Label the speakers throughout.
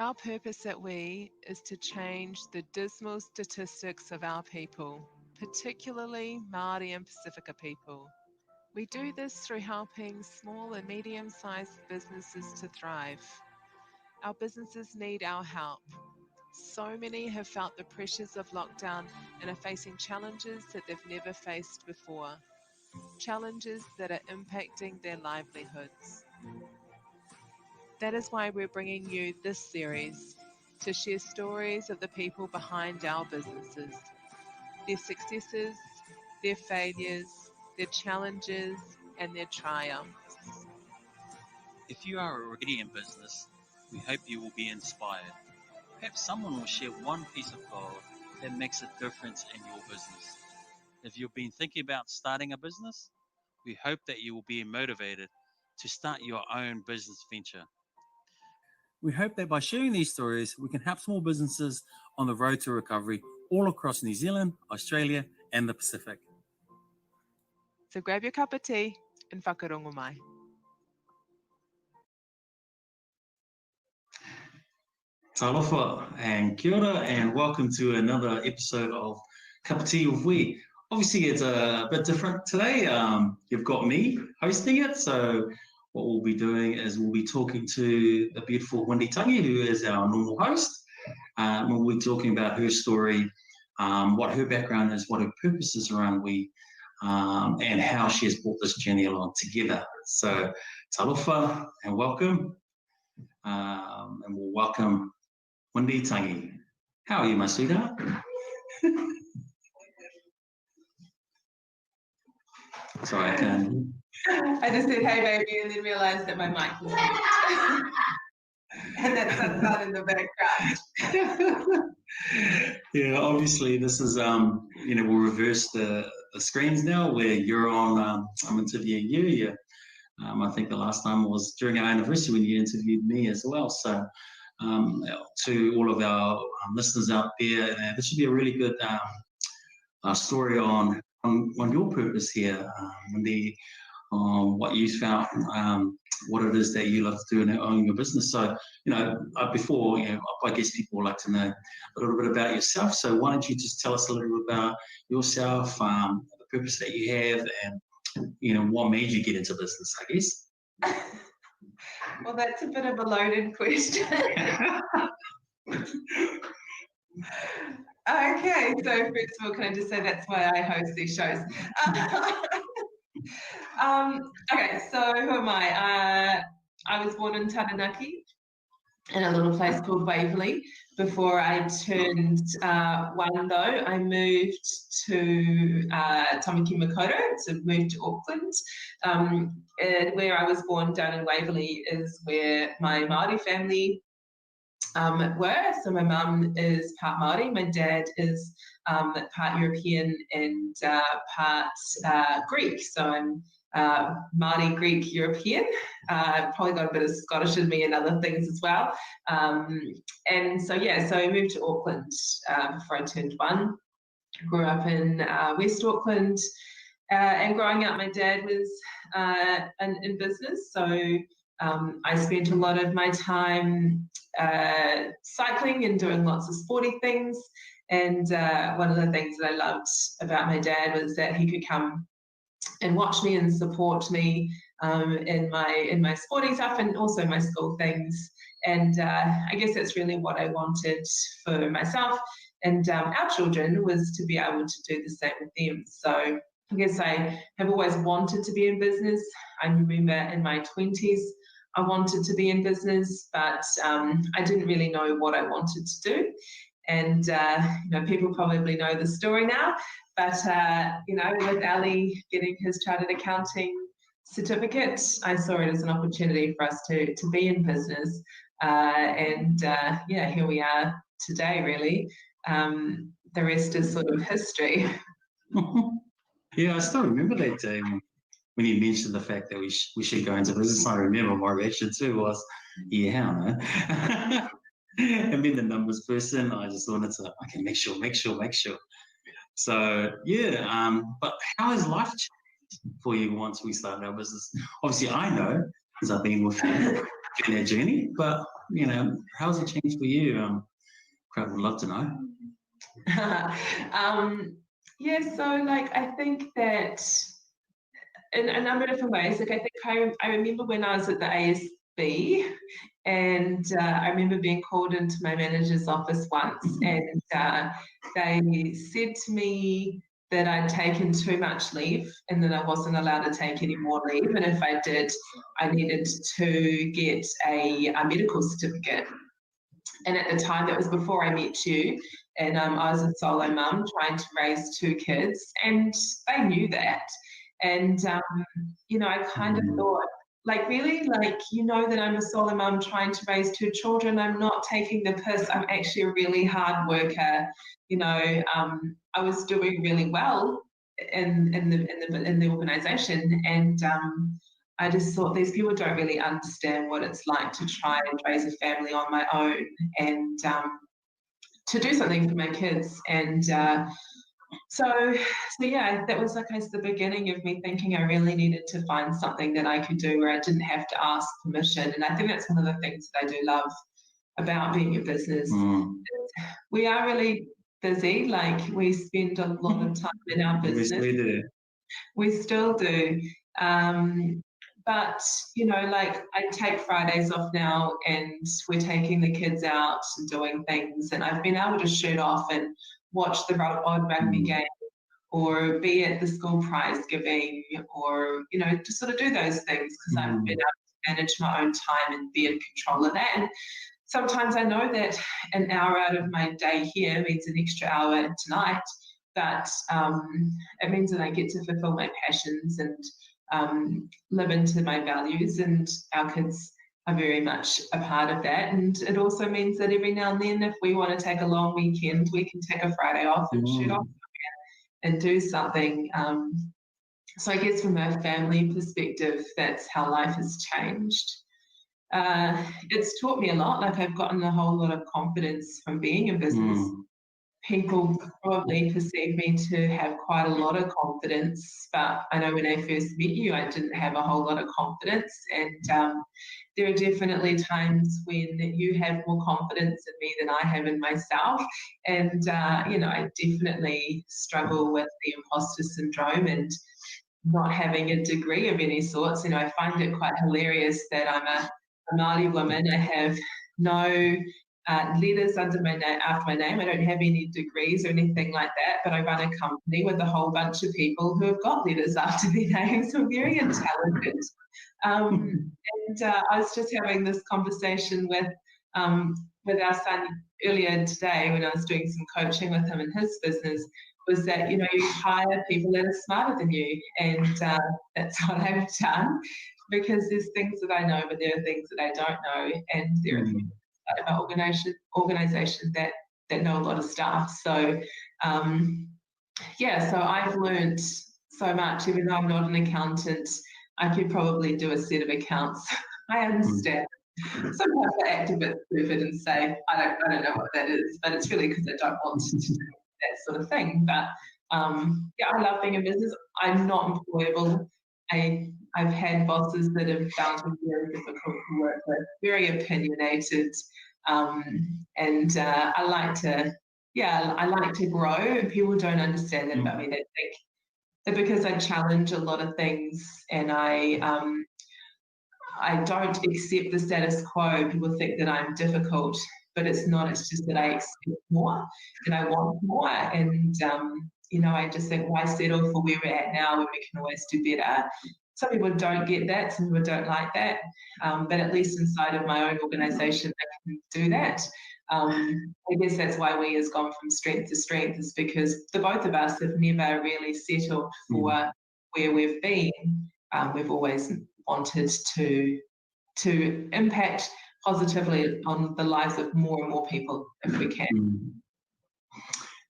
Speaker 1: Our purpose at WE is to change the dismal statistics of our people, particularly Māori and Pacifica people. We do this through helping small and medium-sized businesses to thrive. Our businesses need our help. So many have felt the pressures of lockdown and are facing challenges that they've never faced before. Challenges that are impacting their livelihoods. That is why we're bringing you this series to share stories of the people behind our businesses, their successes, their failures, their challenges, and their triumphs.
Speaker 2: If you are already in business, we hope you will be inspired. Perhaps someone will share one piece of gold that makes a difference in your business. If you've been thinking about starting a business, we hope that you will be motivated to start your own business venture.
Speaker 3: We hope that by sharing these stories, we can help small businesses on the road to recovery all across New Zealand, Australia, and the Pacific.
Speaker 1: So grab your cup of tea and whakarongo mai.
Speaker 4: Talofa and kia ora, and welcome to another episode of Cup of Tea with WE. Obviously, it's a bit different today. You've got me hosting it, so what we'll be doing is we'll be talking to the beautiful Wyndi Tagi, who is our normal host. We'll be talking about her story, what her background is, what her purpose is around WE, and how she has brought this journey along together. So, talofa and welcome, and we'll welcome Wyndi Tagi. How are you, my sweetheart? Sorry, I can't.
Speaker 5: I just said, hey, baby, and then realised that my mic was muted. And that's not in the background.
Speaker 4: Yeah, obviously, this is, we'll reverse the screens now where you're on, I'm interviewing you. Yeah. I think the last time was during our anniversary when you interviewed me as well. So, to all of our listeners out there, this should be a really good story on your purpose here, what you found, what it is that you love to do in owning your business. So, before, I guess people like to know a little bit about yourself. So why don't you just tell us a little bit about yourself, the purpose that you have, and what made you get into business, I guess.
Speaker 5: Well, that's a bit of a loaded question. Okay, so first of all, can I just say that's why I host these shows. Okay, so who am I? I was born in Taranaki, in a little place called Waverley. Before I turned one, though, I moved to Tamaki Makaurau, so moved to Auckland. And where I was born down in Waverley is where my Māori family were. So my mum is part Māori, my dad is part European and part Greek. So I'm Māori, Greek, European. Probably got a bit of Scottish in me and other things as well. And so I moved to Auckland before I turned one. Grew up in West Auckland, and growing up, my dad was in business. So I spent a lot of my time cycling and doing lots of sporty things. And one of the things that I loved about my dad was that he could come and watch me and support me in my sporting stuff and also my school things. And I guess that's really what I wanted for myself and our children, was to be able to do the same with them. So I guess I have always wanted to be in business. I remember in my 20s, I wanted to be in business, but I didn't really know what I wanted to do. And, people probably know the story now, but, with Ali getting his chartered accounting certificate, I saw it as an opportunity for us to be in business. Here we are today, really. The rest is sort of history.
Speaker 4: Yeah, I still remember that day when you mentioned the fact that we should go into business. I remember my reaction too was, yeah, no. And being the numbers person, I just wanted to, okay, make sure. So, yeah, but how has life changed for you once we started our business? Obviously, I know, because I've been with you in that journey, but how's it changed for you? Crowd would love to know.
Speaker 5: Yeah, so like I think that in a number of different ways. Like I think I remember when I was at the ASB, and I remember being called into my manager's office once, and they said to me that I'd taken too much leave and that I wasn't allowed to take any more leave. And if I did, I needed to get a medical certificate. And at the time, that was before I met you, and I was a solo mum trying to raise 2 kids, and they knew that. And, I kind of thought, like, really, like, that I'm a solo mum trying to raise 2 children. I'm not taking the piss. I'm actually a really hard worker. I was doing really well in the organisation, and I just thought these people don't really understand what it's like to try and raise a family on my own, and to do something for my kids. And so yeah, that was, like, I guess, the beginning of me thinking I really needed to find something that I could do where I didn't have to ask permission. And I think that's one of the things that I do love about being a business. We are really busy. Like, we spend a lot of time in our business.
Speaker 4: We do.
Speaker 5: We still do. But, like, I take Fridays off now, and we're taking the kids out and doing things, and I've been able to shoot off and watch the odd rugby game, or be at the school prize giving, or, to sort of do those things, because I've been able to manage my own time and be in control of that. And sometimes I know that an hour out of my day here means an extra hour tonight, but it means that I get to fulfill my passions and live into my values, and our kids are very much a part of that. And it also means that every now and then, if we want to take a long weekend, we can take a Friday off and shoot off and do something. So I guess from a family perspective, that's how life has changed. It's taught me a lot. Like, I've gotten a whole lot of confidence from being in business. People probably perceive me to have quite a lot of confidence, but I know when I first met you, I didn't have a whole lot of confidence. And there are definitely times when you have more confidence in me than I have in myself. And, I definitely struggle with the imposter syndrome and not having a degree of any sorts. I find it quite hilarious that I'm a Māori woman. I have no letters after my name. I don't have any degrees or anything like that, but I run a company with a whole bunch of people who have got letters after their names, who are very intelligent. And I was just having this conversation with our son earlier today when I was doing some coaching with him in his business, was that, you hire people that are smarter than you. And that's what I've done, because there's things that I know, but there are things that I don't know. And there are things about organization that know a lot of stuff. So so I've learned so much. Even though I'm not an accountant, I could probably do a set of accounts. I understand. Sometimes I act a bit stupid and say I don't know what that is, but it's really because I don't want to do that sort of thing. But I love being in business. I'm not employable. I've had bosses that have found me very difficult to work with, very opinionated, and I like to grow, and people don't understand that about me. They think that because I challenge a lot of things and I don't accept the status quo, people think that I'm difficult, but it's not. It's just that I expect more and I want more, and I just think, why settle for where we're at now when we can always do better? Some people don't get that, some people don't like that, but at least inside of my own organisation, I can do that. I guess that's why we has gone from strength to strength, is because the both of us have never really settled for where we've been. We've always wanted to impact positively on the lives of more and more people if we can.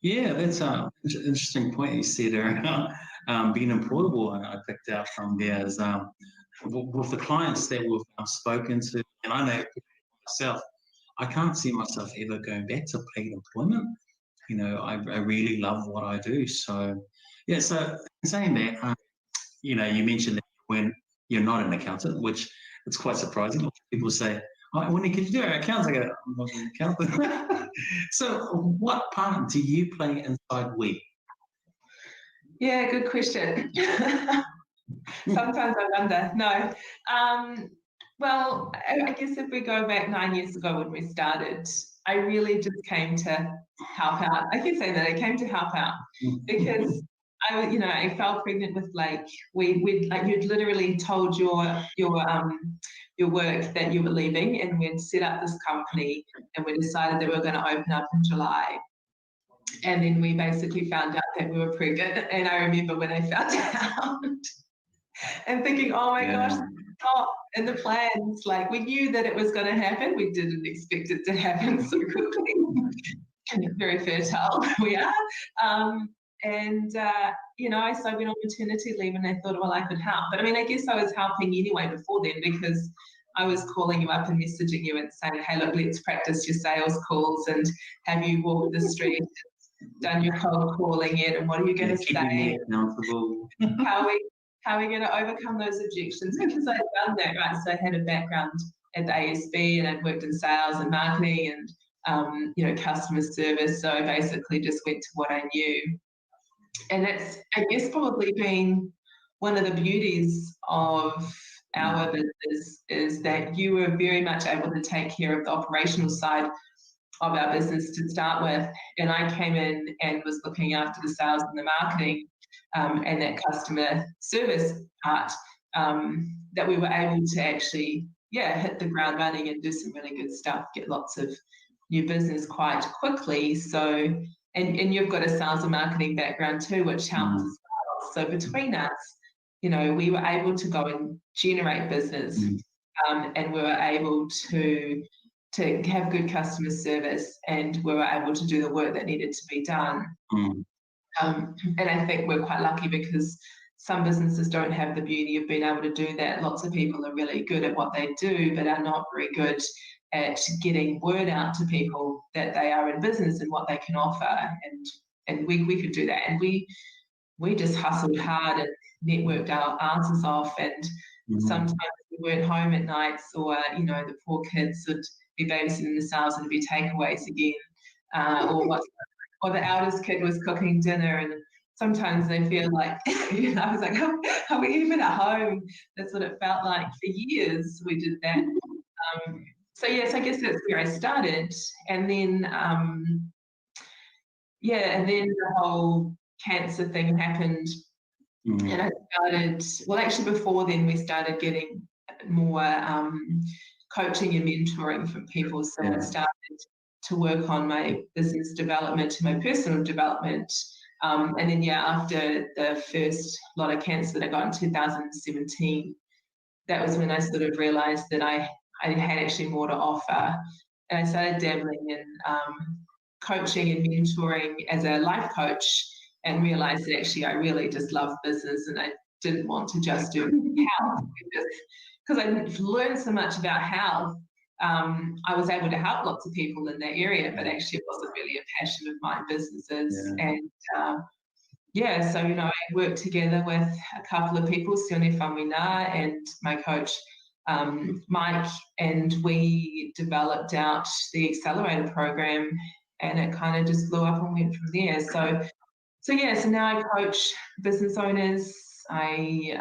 Speaker 4: Yeah, that's an interesting point you said around being employable. I picked out from there is with the clients that we've spoken to, and I know myself, I can't see myself ever going back to paid employment. I really love what I do. So, yeah, so saying that, you mentioned that when you're not an accountant, which it's quite surprising. People say, Wendy, could you do our accounts? I go, I'm not an accountant. So what part do you play inside WE?
Speaker 5: Yeah, good question. Sometimes I wonder. No. Well, I guess if we go back 9 years ago when we started, I really just came to help out. I can say that I came to help out because I fell pregnant with Blake. We like you'd literally told your work that you were leaving, and we'd set up this company, and we decided that we were going to open up in July. And then we basically found out that we were pregnant. And I remember when I found out and thinking, oh my gosh, not in the plans. Like, we knew that it was going to happen. We didn't expect it to happen so quickly. Very fertile we are. So I went on maternity leave and I thought, well, I could help. But I mean, I guess I was helping anyway before then, because I was calling you up and messaging you and saying, hey, look, let's practice your sales calls, and have you walked the street, done your cold calling yet, and what are you going to say? How are we going to overcome those objections? Because I'd done that, right? So I had a background at the ASB, and I'd worked in sales and marketing and customer service. So I basically just went to what I knew. And that's, I guess, probably been one of the beauties of our business, is that you were very much able to take care of the operational side of our business to start with. And I came in and was looking after the sales and the marketing and that customer service part, that we were able to actually, hit the ground running and do some really good stuff, get lots of new business quite quickly. So, and you've got a sales and marketing background too, which helps as well. So between us, we were able to go and generate business, and we were able to have good customer service, and we were able to do the work that needed to be done. And I think we're quite lucky, because some businesses don't have the beauty of being able to do that. Lots of people are really good at what they do, but are not very good at getting word out to people that they are in business and what they can offer. And we could do that. And we just hustled hard and networked our asses off. And sometimes we weren't home at nights, or, the poor kids would be babysitting themselves and be takeaways again, or the eldest kid was cooking dinner, and sometimes they feel like, I was like, are we even at home? That's what it felt like for years. We did that. So yes, I guess that's where I started. And then, and then the whole cancer thing happened. And I started, well, actually before then we started getting more coaching and mentoring from people. So I started to work on my business development and my personal development. And then, after the first lot of cancer that I got in 2017, that was when I sort of realized that I had actually more to offer. And I started dabbling in coaching and mentoring as a life coach, and realized that actually I really just love business, and I didn't want to just do health, because I learned so much about health. I was able to help lots of people in that area, but actually it wasn't really a passion of my businesses. And so, I worked together with a couple of people, Sione Famina and my coach, Mike, and we developed out the accelerator program, and it kind of just blew up and went from there. So now I coach business owners. I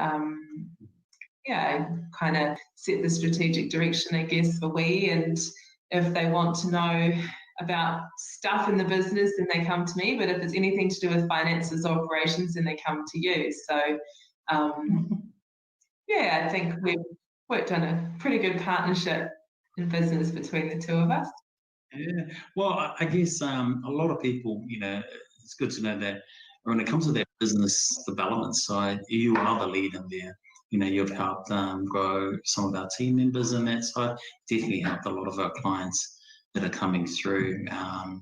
Speaker 5: kind of set the strategic direction, I guess, for WE. And if they want to know about stuff in the business, then they come to me. But if it's anything to do with finances or operations, then they come to you. So, I think we've worked on a pretty good partnership in business between the two of us.
Speaker 4: Yeah. Well, I guess a lot of people, it's good to know that when it comes to that business development side, you are the lead in there. You've helped grow some of our team members in that side. Definitely helped a lot of our clients that are coming through. And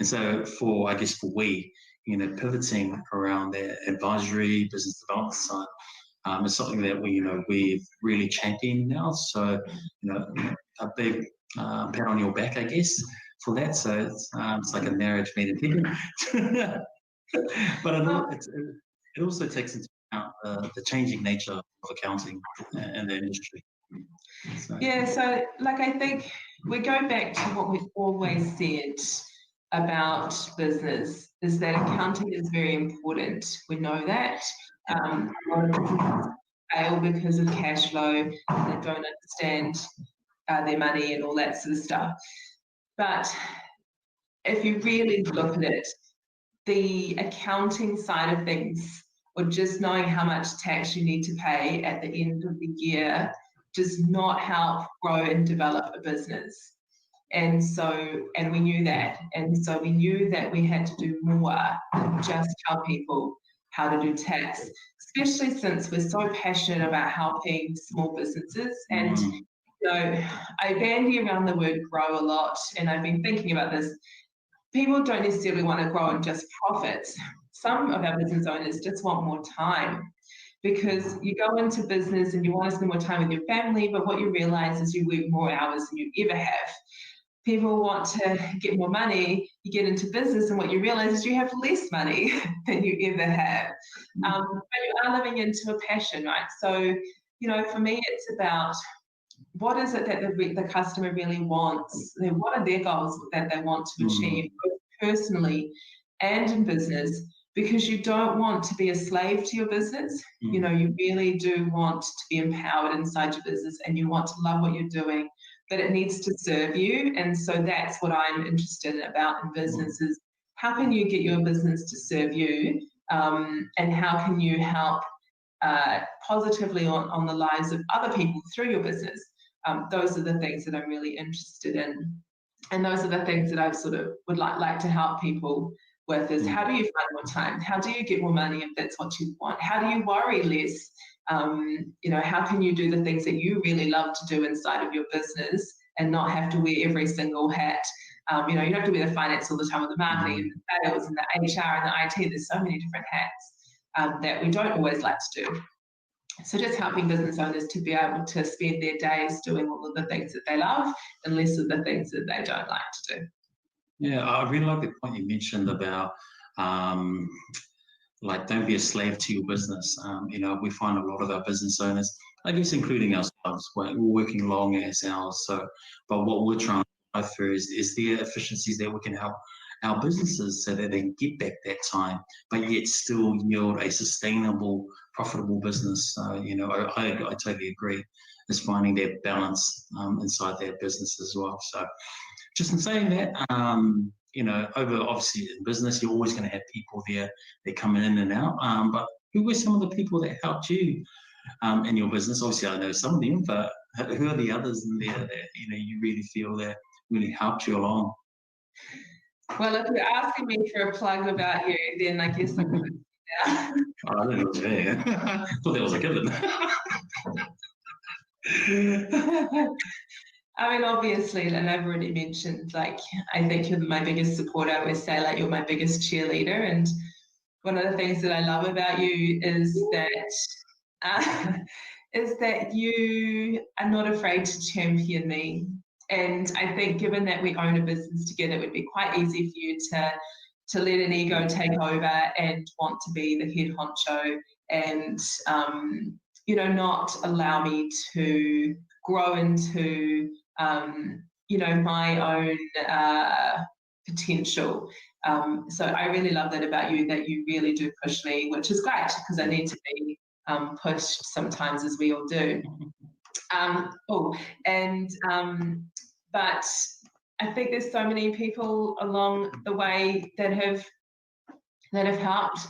Speaker 4: so for WE, pivoting around the advisory business development side, is something that we've really championed now. So, a big pat on your back, I guess, for that. So it's like a marriage made in heaven. But it also takes into account the changing nature of accounting and the industry. So,
Speaker 5: Yeah, so like I think we go back to what we've always said about business is that accounting is very important. We know that. A lot of businesses fail because of cash flow. They don't understand their money and all that sort of stuff. But if you really look at it, the accounting side of things, or just knowing how much tax you need to pay at the end of the year, does not help grow and develop a business. And we knew that. And so we knew that we had to do more than just tell people how to do tax, especially since we're so passionate about helping small businesses. And, I bandy around the word grow a lot, and I've been thinking about this. People don't necessarily want to grow and just profits. Some of our business owners just want more time, because you go into business and you want to spend more time with your family, but what you realize is you work more hours than you ever have. People want to get more money, you get into business, and what you realize is you have less money than you ever have. But you are living into a passion, right? So, for me, it's about what is it that the customer really wants? What are their goals that they want to achieve, both personally and in business? Because you don't want to be a slave to your business. You really do want to be empowered inside your business, and you want to love what you're doing, but it needs to serve you. And so that's what I'm interested about in business is how can you get your business to serve you, and how can you help positively on the lives of other people through your business. Those are the things that I'm really interested in. And those are the things that I sort of would like to help people with is how do you find more time? How do you get more money if that's what you want? How do you worry less? How can you do the things that you really love to do inside of your business and not have to wear every single hat? You don't have to wear the finance all the time, or the marketing and the sales and the HR and the IT. There's so many different hats that we don't always like to do. So just helping business owners to be able to spend their days doing all of the things that they love and less of the things that they don't like to do.
Speaker 4: Yeah, I really like the point you mentioned about don't be a slave to your business. We find a lot of our business owners, I guess including ourselves, we're working long hours. But what we're trying to drive through is the efficiencies that we can help our businesses so that they can get back that time, but yet still yield a sustainable, profitable business. So, I totally agree. Is finding that balance inside their business as well. So just in saying that, over obviously in business, you're always going to have people there that come in and out. But who were some of the people that helped you in your business? Obviously, I know some of them, but who are the others in there that you really feel that really helped you along?
Speaker 5: Well, if you're asking me for a plug about you, then I guess I could.
Speaker 4: I don't know. Yeah. I thought that was a given.
Speaker 5: I mean, obviously, and I've already mentioned, I think you're my biggest supporter. I always say, you're my biggest cheerleader. And one of the things that I love about you is that you are not afraid to champion me. And I think given that we own a business together, it would be quite easy for you to let an ego take over and want to be the head honcho and, not allow me to grow into, my own potential. So I really love that about you, that you really do push me, which is great because I need to be pushed sometimes, as we all do. But I think there's so many people along the way that have helped.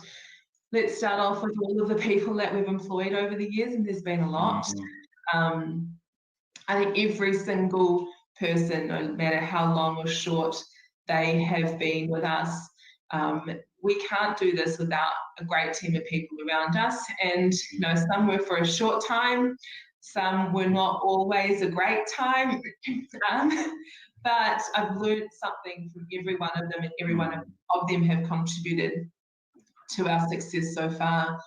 Speaker 5: Let's start off with all of the people that we've employed over the years, and there's been a lot. I think every single person, no matter how long or short they have been with us, we can't do this without a great team of people around us. And some were for a short time, some were not always a great time, but I've learned something from every one of them, and every one of them have contributed to our success so far.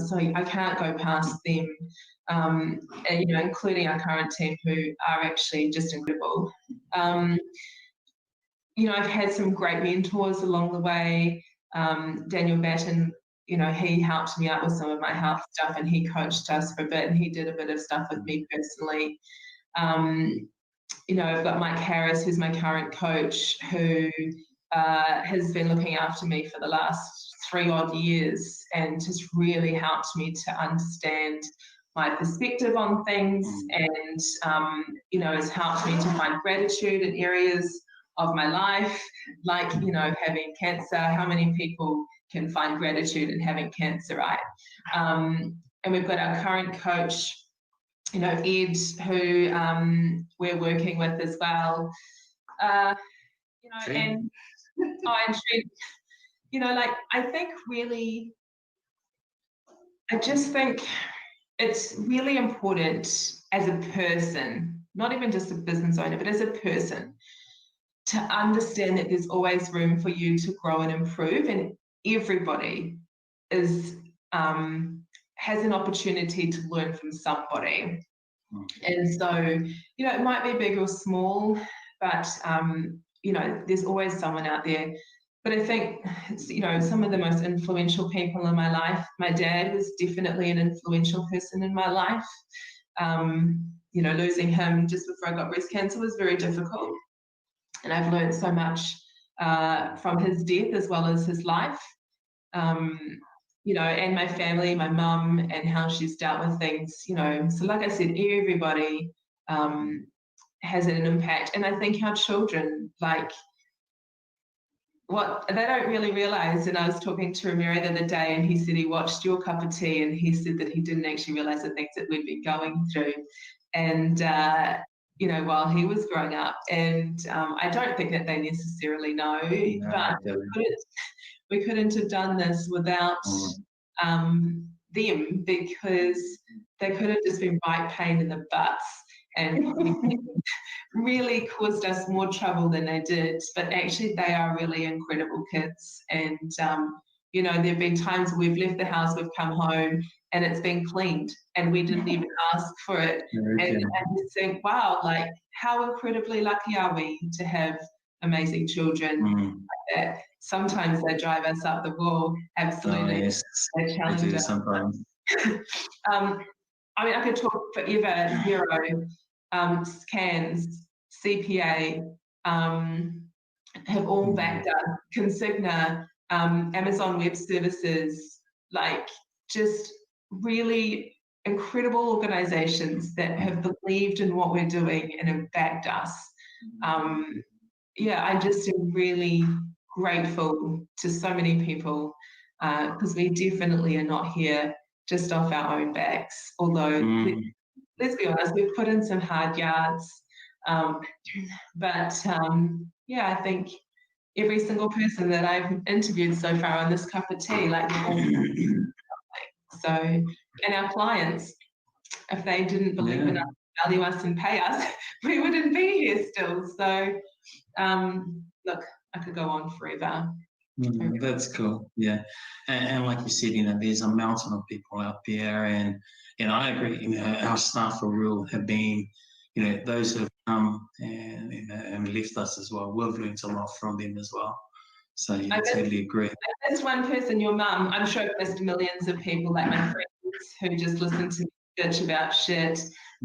Speaker 5: So I can't go past them, and, including our current team, who are actually just incredible. I've had some great mentors along the way. Daniel Batten he helped me out with some of my health stuff, and he coached us for a bit, and he did a bit of stuff with me personally. I've got Mike Harris, who's my current coach, who has been looking after me for the last 3 odd years and has really helped me to understand my perspective on things, and has helped me to find gratitude in areas of my life, like having cancer. How many people can find gratitude in having cancer, right? And we've got our current coach, Ed, who we're working with as well. And Trent, I just think it's really important as a person, not even just a business owner, but as a person, to understand that there's always room for you to grow and improve, and everybody has an opportunity to learn from somebody. And so, it might be big or small, but there's always someone out there. But I think, some of the most influential people in my life, my dad was definitely an influential person in my life. Losing him just before I got breast cancer was very difficult. And I've learned so much from his death as well as his life. And my family, my mum, and how she's dealt with things, So like I said, everybody has an impact. And I think our children, what they don't really realise, and I was talking to Ramiro the other day, and he said he watched your cup of tea, and he said that he didn't actually realise the things that we'd been going through. And, while he was growing up, and I don't think that they necessarily know, but we couldn't have done this without them, because they could have just been right pain in the butts and really caused us more trouble than they did. But actually, they are really incredible kids. And, there have been times we've left the house, we've come home, and it's been cleaned, and we didn't even ask for it. And you think, wow, how incredibly lucky are we to have amazing children like that. Sometimes they drive us up the wall, absolutely.
Speaker 4: Yes,
Speaker 5: they challenge
Speaker 4: they do
Speaker 5: us.
Speaker 4: sometimes.
Speaker 5: I could talk forever. Zero, scans, CPA, have all backed up. Consigna, Amazon Web Services, just really incredible organizations that have believed in what we're doing and have backed us. I just am really grateful to so many people, because we definitely are not here just off our own backs. Although, let's be honest, we've put in some hard yards. But I think every single person that I've interviewed so far on this cup of tea, so, and our clients, if they didn't believe in us, value us, and pay us, we wouldn't be here still. So, look, I could go on forever.
Speaker 4: That's cool. Yeah. And like you said, there's a mountain of people out there, and I agree, our staff for real have been, those who have come and left us as well. We've learned a lot from them as well. So I totally agree.
Speaker 5: That's one person, your mum. I'm sure there's millions of people like my friends who just listen to me bitch about shit,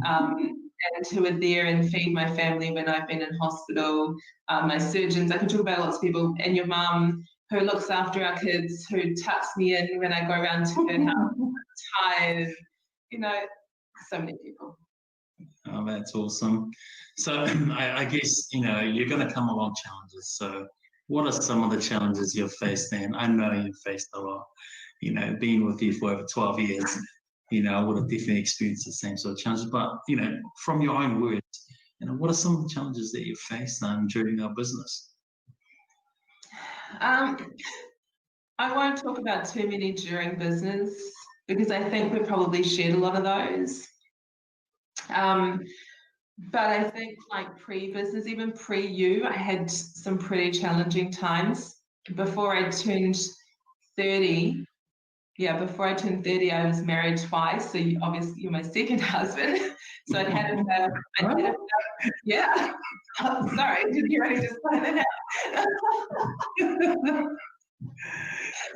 Speaker 5: and who are there and feed my family when I've been in hospital. My surgeons, I can talk about lots of people, and your mum, who looks after our kids, who tucks me in when I go around to her house tired, so many people.
Speaker 4: Oh, that's awesome. So I guess, you're going to come along challenges. So what are some of the challenges you've faced then? I know you've faced a lot, being with you for over 12 years, I would have definitely experienced the same sort of challenges. But, from your own words, what are some of the challenges that you've faced during our business?
Speaker 5: I won't talk about too many during business, because I think we probably shared a lot of those. But I think pre-business, even pre-you, I had some pretty challenging times. Before I turned 30, I was married twice. So obviously you're my second husband. So I'd had a yeah. Sorry, didn't you already just find that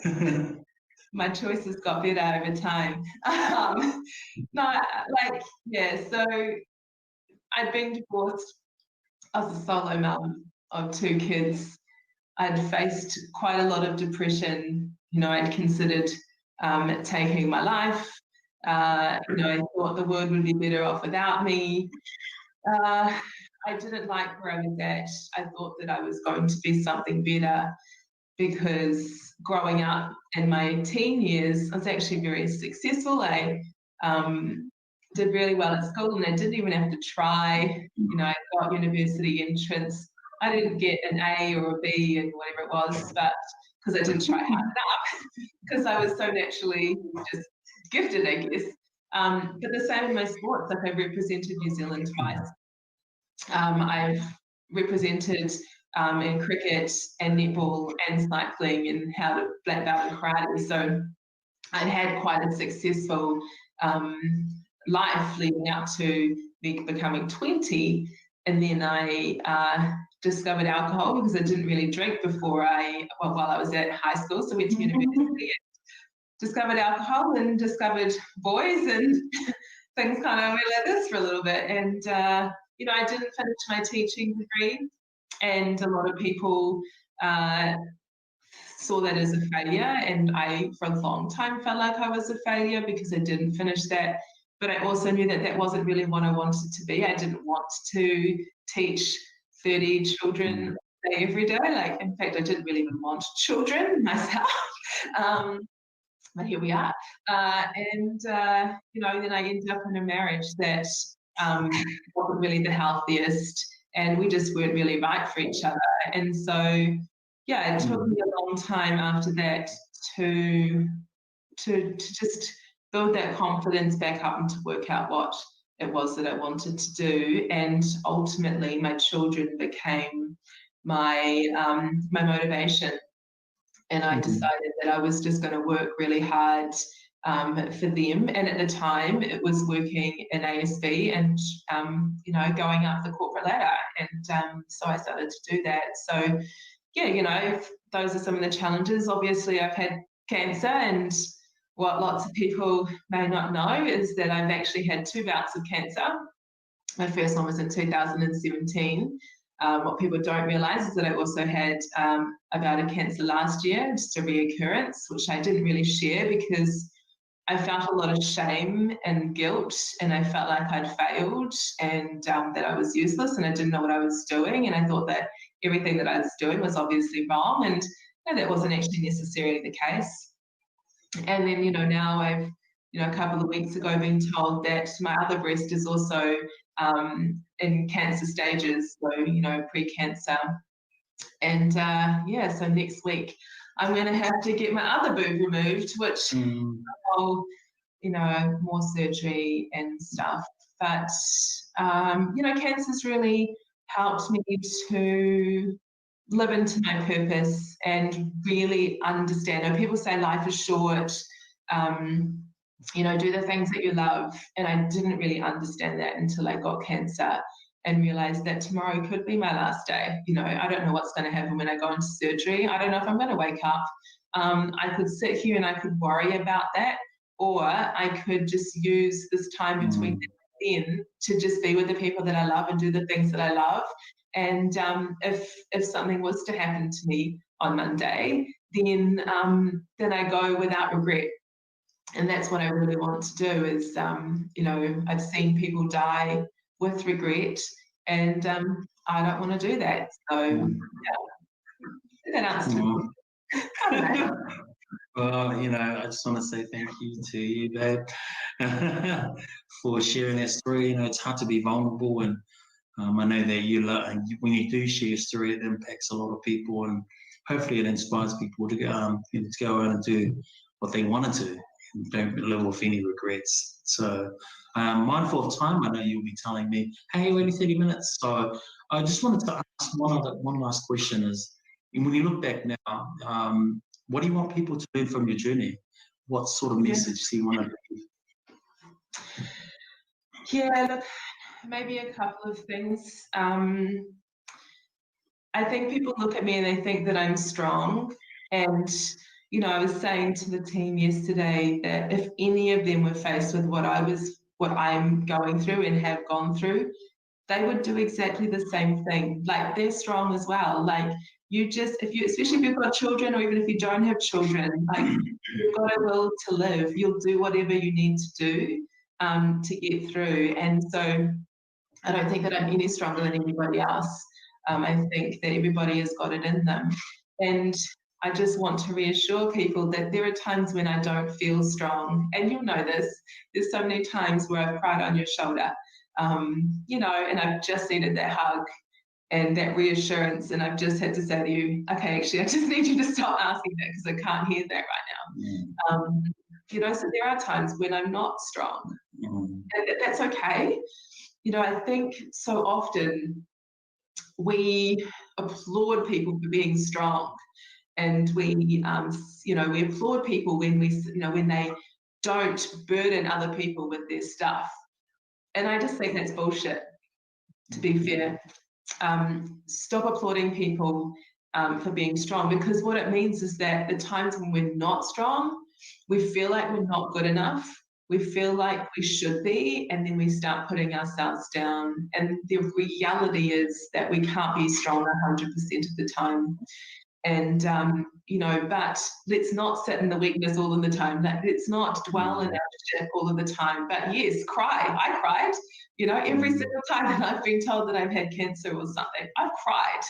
Speaker 5: out? my choices got better over time. So I'd been divorced. I was a solo mum of 2 kids. I'd faced quite a lot of depression. I'd considered taking my life. I thought the world would be better off without me. I didn't like where I was at. I thought that I was going to be something better, because growing up in my teen years, I was actually very successful. I did really well at school, and I didn't even have to try. I got university entrance. I didn't get an A or a B and whatever it was, but because I didn't try hard enough, because I was so naturally just gifted, I guess. But the same in my sports. Like, I've represented New Zealand twice. I've represented in cricket and netball and cycling and black belt and karate. So I'd had quite a successful life leading up to me becoming 20. And then I discovered alcohol, because I didn't really drink while I was at high school. So I went to university, discovered alcohol and discovered boys, and things kind of went like this for a little bit. And I didn't finish my teaching degree, and a lot of people saw that as a failure, and I for a long time felt like I was a failure because I didn't finish that. But I also knew that that wasn't really what I wanted to be. I didn't want to teach 30 children every day. Like, in fact, I didn't really even want children myself. But here we are. Then I ended up in a marriage that wasn't really the healthiest, and we just weren't really right for each other. And so, yeah, it took me a long time after that to just build that confidence back up and to work out what it was that I wanted to do. And ultimately, my children became my motivation. And I decided that I was just going to work really hard for them. And at the time, it was working in ASB and, going up the corporate ladder. And so I started to do that. So, yeah, those are some of the challenges. Obviously, I've had cancer, and what lots of people may not know is that I've actually had 2 bouts of cancer. My first one was in 2017. What people don't realise is that I also had a bout of cancer last year, just a reoccurrence, which I didn't really share because I felt a lot of shame and guilt, and I felt like I'd failed, and that I was useless, and I didn't know what I was doing, and I thought that everything that I was doing was obviously wrong, and that wasn't actually necessarily the case. And then, now I've, a couple of weeks ago, been told that my other breast is also in cancer stages, so, pre-cancer. And so next week I'm going to have to get my other boob removed, which more surgery and stuff. But, cancer's really helped me to live into my purpose and really understand. People say life is short, do the things that you love. And I didn't really understand that until I got cancer and realized that tomorrow could be my last day. I don't know what's going to happen when I go into surgery. I don't know if I'm going to wake up. I could sit here and I could worry about that, or I could just use this time between then to just be with the people that I love and do the things that I love. And if something was to happen to me on Monday, then I go without regret. And that's what I really want to do is, I've seen people die with regret, and I don't want to do that. So, that answers it.
Speaker 4: Well, I just want to say thank you to you, babe, for sharing that story. It's hard to be vulnerable, and I know that when you do share your story, it impacts a lot of people, and hopefully it inspires people to go out and do what they want to do and don't live with any regrets. So, mindful of time, I know you'll be telling me, hey, only 30 minutes. So I just wanted to ask one last question is, when you look back now, what do you want people to learn from your journey? What sort of message do you want to leave?
Speaker 5: Yeah, look, maybe a couple of things. I think people look at me and they think that I'm strong, and you know, I was saying to the team yesterday that if any of them were faced with what I'm going through and have gone through, they would do exactly the same thing. Like, they're strong as well. Like, especially if you've got children, or even if you don't have children, like, you've got a will to live. You'll do whatever you need to do to get through. And so I don't think that I'm any stronger than anybody else. I think that everybody has got it in them. And I just want to reassure people that there are times when I don't feel strong. And you'll know this. There's so many times where I've cried on your shoulder, you know, and I've just needed that hug and that reassurance. And I've just had to say to you, okay, actually, I just need you to stop asking that because I can't hear that right now. You know, so there are times when I'm not strong. And that's okay. You know, I think so often we applaud people for being strong, and we, you know, we applaud people when when they don't burden other people with their stuff. And I just think that's bullshit, to be fair. Stop applauding people for being strong, because what it means is that the times when we're not strong, we feel like we're not good enough. We feel like we should be, and then we start putting ourselves down. And the reality is that we can't be strong 100% of the time. And, you know, but let's not sit in the weakness all of the time. Like, let's not dwell in our shit all of the time. But yes, cry. I cried. You know, every single time that I've been told that I've had cancer or something, I've cried,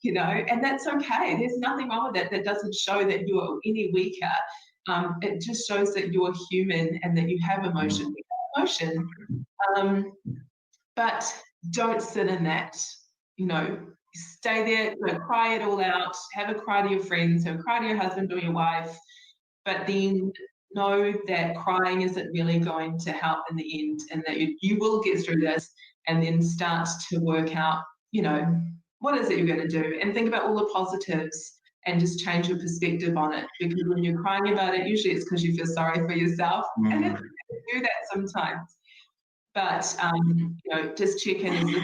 Speaker 5: you know, and that's okay. There's nothing wrong with that. That doesn't show that you are any weaker. It just shows that you're human and that you have emotion. We have emotion. But don't sit in that, you know, stay there, you know, cry it all out, have a cry to your friends, have a cry to your husband or your wife, but then know that crying isn't really going to help in the end, and that you will get through this, and then start to work out, you know, what is it you're going to do, and think about all the positives and just change your perspective on it. Because when you're crying about it, usually it's because you feel sorry for yourself, and it's okay to do that sometimes. But, you know, just check in, is this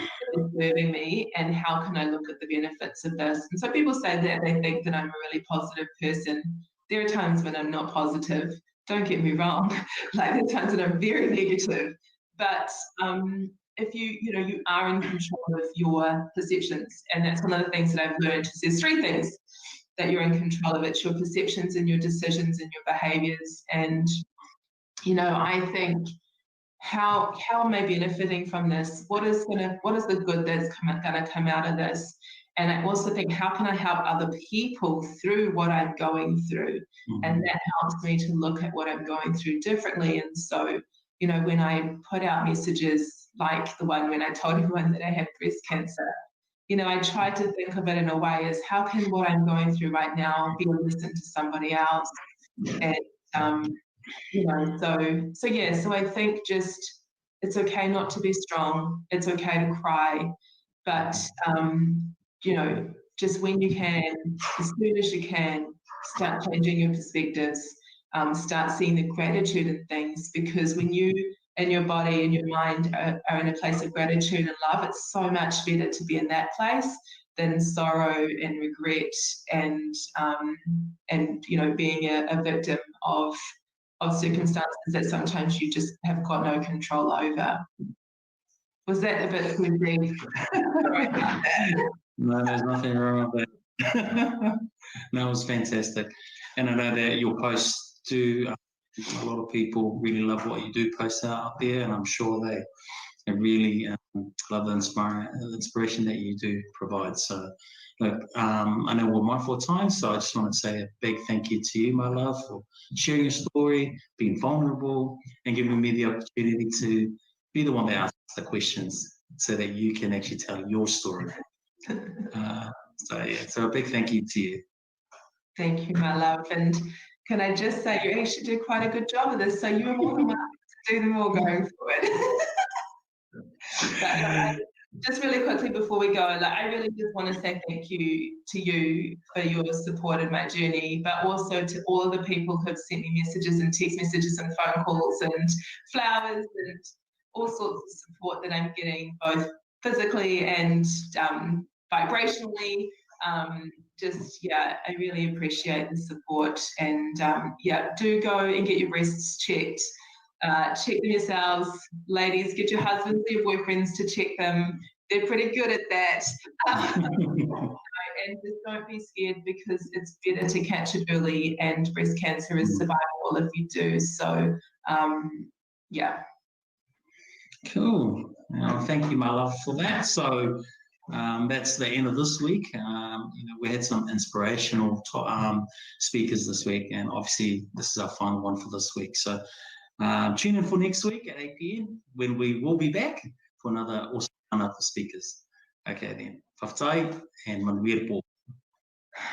Speaker 5: serving me, and how can I look at the benefits of this? And so people say that they think that I'm a really positive person. There are times when I'm not positive. Don't get me wrong. Like, there are times when I'm very negative. But if you know, you are in control of your perceptions. And that's one of the things that I've learned. Is there's 3 things that you're in control of. It's your perceptions and your decisions and your behaviors. And, you know, I think, how am I benefiting from this? What is the good that's going to come out of this? And I also think, how can I help other people through what I'm going through? And that helps me to look at what I'm going through differently. And so, you know, when I put out messages like the one when I told everyone that I had breast cancer, you know, I try to think of it in a way as, how can what I'm going through right now be a lesson to somebody else? And you know, so yeah, so I think just, it's okay not to be strong. It's okay to cry, but you know, just when you can, as soon as you can, start changing your perspectives. Start seeing the gratitude in things, because when you and your body and your mind are in a place of gratitude and love, it's so much better to be in that place than sorrow and regret and you know, being a victim of circumstances that sometimes you just have got no control over. Was that a bit too deep? Sorry about that.
Speaker 4: No, there's nothing wrong with that. No, it was fantastic. And I know that your posts do, a lot of people really love what you do post out there, and I'm sure they really love the inspiration that you do provide. So, look, I know we're mindful of time, so I just want to say a big thank you to you, my love, for sharing your story, being vulnerable, and giving me the opportunity to be the one that asks the questions so that you can actually tell your story. So a big thank you to you.
Speaker 5: Thank you, my love. And can I just say, you actually did quite a good job of this, so you're more than welcome to do them all going forward. But, just really quickly before we go, like, I really just want to say thank you to you for your support in my journey, but also to all of the people who have sent me messages and text messages and phone calls and flowers and all sorts of support that I'm getting, both physically and vibrationally. I really appreciate the support, and do go and get your breasts checked. Check them yourselves. Ladies, get your husbands or your boyfriends to check them. They're pretty good at that. And just don't be scared, because it's better to catch it early, and breast cancer is survivable if you do. So,
Speaker 4: Cool. Thank you, my love, for that. So that's the end of this week. We had some inspirational speakers this week, and obviously this is our final one for this week. So tune in for next week at 8 p.m. when we will be back for another awesome lineup of speakers. Okay then. Whaftai and manuia po.